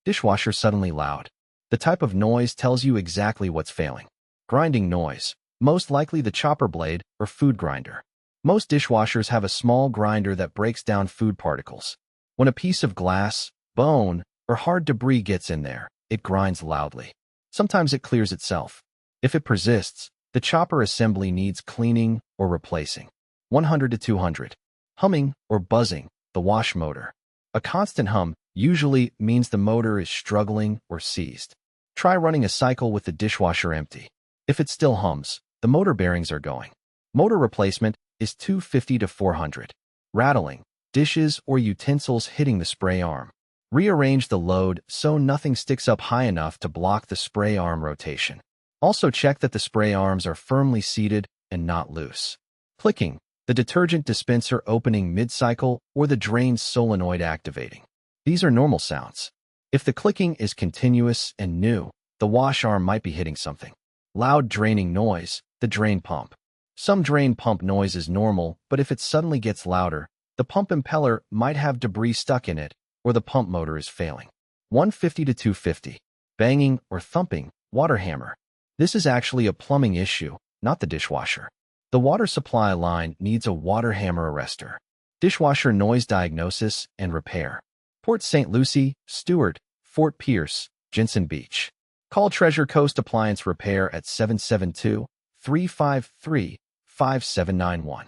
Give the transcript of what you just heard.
Dishwasher suddenly loud. The type of noise tells you exactly what's failing. Grinding noise, most likely the chopper blade or food grinder. Most dishwashers have a small grinder that breaks down food particles. When a piece of glass, bone, or hard debris gets in there, it grinds loudly. Sometimes it clears itself. If it persists, the chopper assembly needs cleaning or replacing. 100 to 200. Humming or buzzing, the wash motor. A constant hum usually means the motor is struggling or seized. Try running a cycle with the dishwasher empty. If it still hums, the motor bearings are going. Motor replacement is 250 to 400. Rattling, dishes or utensils hitting the spray arm. Rearrange the load so nothing sticks up high enough to block the spray arm rotation. Also check that the spray arms are firmly seated and not loose. Clicking, the detergent dispenser opening mid-cycle or the drain solenoid activating. These are normal sounds. If the clicking is continuous and new, the wash arm might be hitting something. Loud draining noise, the drain pump. Some drain pump noise is normal, but if it suddenly gets louder, the pump impeller might have debris stuck in it, or the pump motor is failing. 150 to 250. Banging or thumping, water hammer. This is actually a plumbing issue, not the dishwasher. The water supply line needs a water hammer arrestor. Dishwasher noise diagnosis and repair. Port St. Lucie, Stewart, Fort Pierce, Jensen Beach. Call Treasure Coast Appliance Repair at 772-353-5791.